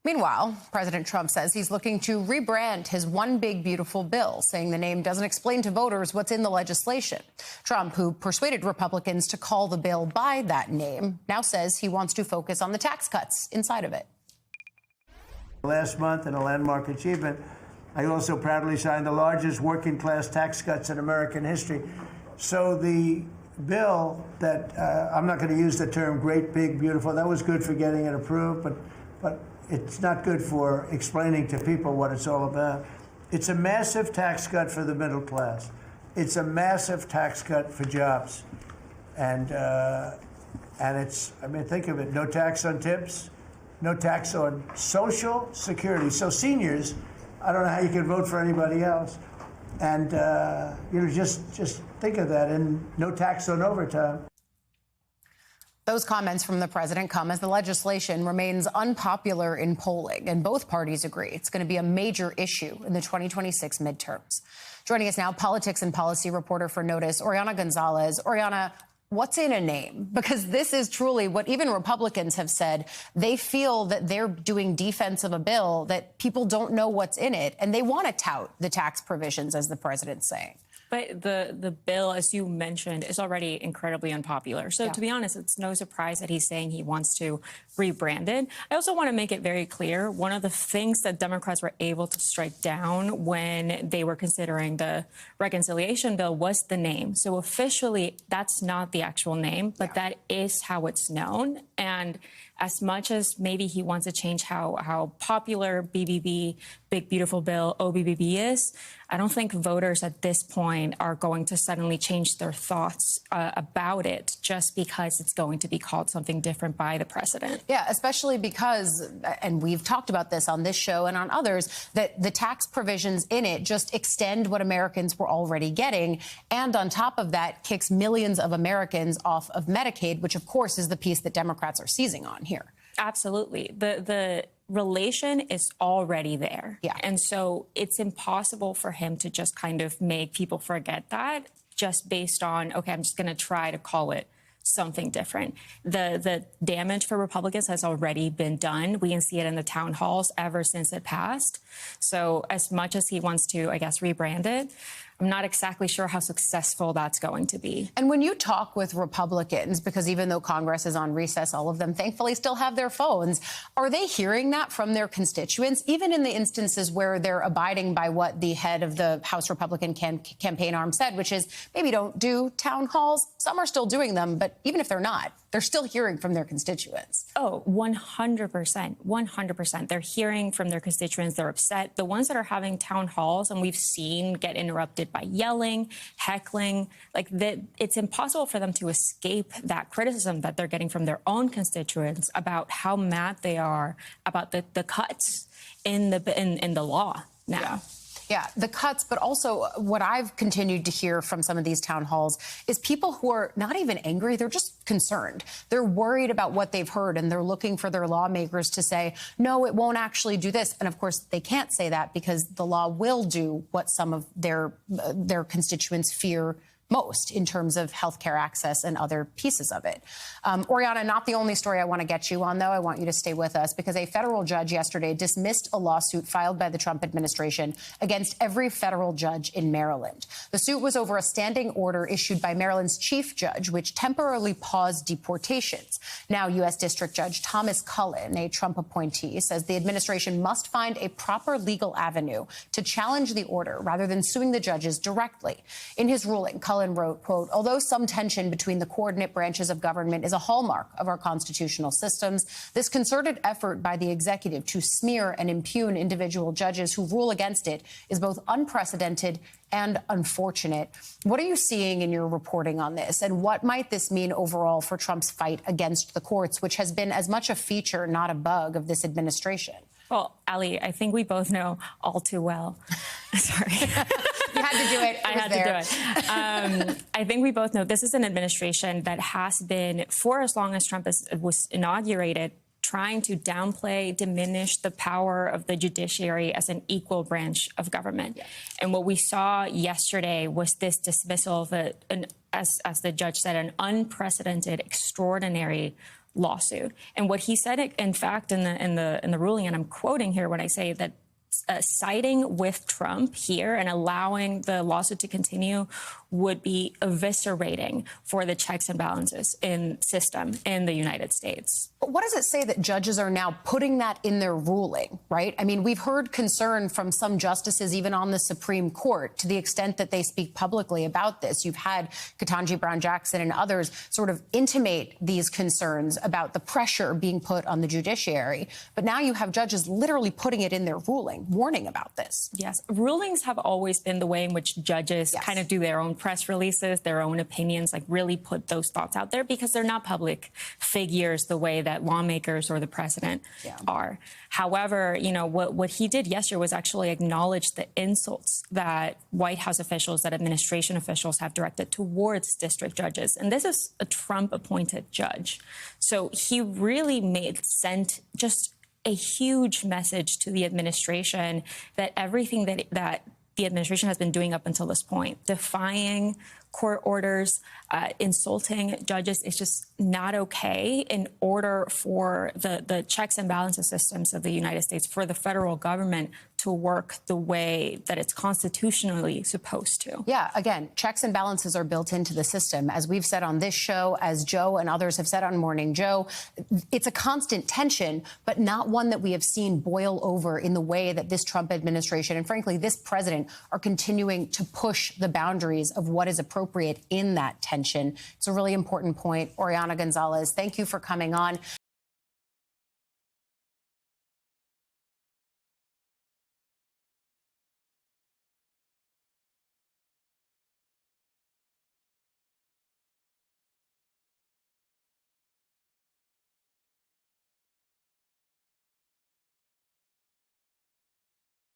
Meanwhile, President Trump says he's looking to rebrand his One Big Beautiful Bill, saying the name doesn't explain to voters what's in the legislation. Trump, who persuaded Republicans to call the bill by that name, now says he wants to focus on the tax cuts inside of it. Last month, in a landmark achievement, I also proudly signed the largest working-class tax cuts in American history. So the bill that, I'm not going to use the term great, big, beautiful. That was good for getting it approved, but it's not good for explaining to people what it's all about. It's a massive tax cut for the middle class. It's a massive tax cut for jobs. And it's, I mean, think of it, no tax on tips, no tax on Social Security. So seniors, I don't know how you can vote for anybody else. And, just think of that, and no tax on overtime. Those comments from the president come as the legislation remains unpopular in polling, and both parties agree it's going to be a major issue in the 2026 midterms. Joining us now, politics and policy reporter for Notice, Oriana Gonzalez. Oriana, what's in a name? Because this is truly what even Republicans have said. They feel that they're doing defense of a bill that people don't know what's in it, and they want to tout the tax provisions, as the president's saying. But the bill, as you mentioned, is already incredibly unpopular. So to be honest, it's no surprise that he's saying he wants to rebrand it. I also want to make it very clear, one of the things that Democrats were able to strike down when they were considering the reconciliation bill was the name. So officially, that's not the actual name, but that is how it's known. And as much as maybe he wants to change how popular BBB, Big Beautiful Bill, OBBB is, I don't think voters at this point are going to suddenly change their thoughts about it just because it's going to be called something different by the president. Yeah, especially because, and we've talked about this on this show and on others, that the tax provisions in it just extend what Americans were already getting. And on top of that, kicks millions of Americans off of Medicaid, which, of course, is the piece that Democrats are seizing on here. Absolutely. The relation is already there. Yeah. And so it's impossible for him to just kind of make people forget that just based on, OK, I'm just going to try to call it something different. The damage for Republicans has already been done. We can see it in the town halls ever since it passed. So as much as he wants to, I guess, rebrand it, I'm not exactly sure how successful that's going to be. And when you talk with Republicans, because even though Congress is on recess, all of them thankfully still have their phones, are they hearing that from their constituents, even in the instances where they're abiding by what the head of the House Republican campaign arm said, which is maybe don't do town halls? Some are still doing them, but even if they're not, they're still hearing from their constituents. Oh, 100%. 100%. They're hearing from their constituents. They're upset. The ones that are having town halls, and we've seen get interrupted by yelling, heckling, like that, it's impossible for them to escape that criticism that they're getting from their own constituents about how mad they are about the cuts in the law now. Yeah. Yeah, the cuts, but also what I've continued to hear from some of these town halls is people who are not even angry, they're just concerned. They're worried about what they've heard, and they're looking for their lawmakers to say, no, it won't actually do this. And of course, they can't say that because the law will do what some of their constituents fear most in terms of health care access and other pieces of it. Oriana, not the only story I want to get you on, though. I want you to stay with us because a federal judge yesterday dismissed a lawsuit filed by the Trump administration against every federal judge in Maryland. The suit was over a standing order issued by Maryland's chief judge, which temporarily paused deportations. Now, U.S. District Judge Thomas Cullen, a Trump appointee, says the administration must find a proper legal avenue to challenge the order rather than suing the judges directly. In his ruling, Cullen wrote, quote, although some tension between the coordinate branches of government is a hallmark of our constitutional systems, this concerted effort by the executive to smear and impugn individual judges who rule against it is both unprecedented and unfortunate. What are you seeing in your reporting on this? And what might this mean overall for Trump's fight against the courts, which has been as much a feature, not a bug, of this administration? Well, Ali, I think we both know all too well. Sorry. You had to do it. I had to do it. I think we both know this is an administration that has been, for as long as Trump was inaugurated, trying to downplay, diminish the power of the judiciary as an equal branch of government. Yeah. And what we saw yesterday was this dismissal of as the judge said, an unprecedented, extraordinary lawsuit. And what he said, in fact, in the ruling, and I'm quoting here when I say that siding with Trump here and allowing the lawsuit to continue would be eviscerating for the checks and balances in system in the United States. But what does it say that judges are now putting that in their ruling, right? I mean, we've heard concern from some justices, even on the Supreme Court, to the extent that they speak publicly about this. You've had Ketanji Brown Jackson and others sort of intimate these concerns about the pressure being put on the judiciary. But now you have judges literally putting it in their ruling, warning about this. Yes, rulings have always been the way in which judges kind of do their own press releases, their own opinions, like really put those thoughts out there because they're not public figures the way that lawmakers or the president are. However, you know, what he did yesterday was actually acknowledge the insults that White House officials, that administration officials have directed towards district judges. And this is a Trump-appointed judge. So he really sent just a huge message to the administration that everything that the administration has been doing up until this point, defying court orders, insulting judges, is just not okay in order for the checks and balances systems of the United States, for the federal government to work the way that it's constitutionally supposed to. Yeah, again, checks and balances are built into the system. As we've said on this show, as Joe and others have said on Morning Joe, it's a constant tension, but not one that we have seen boil over in the way that this Trump administration and, frankly, this president are continuing to push the boundaries of what is appropriate in that tension. It's a really important point. Oriana Gonzalez, thank you for coming on.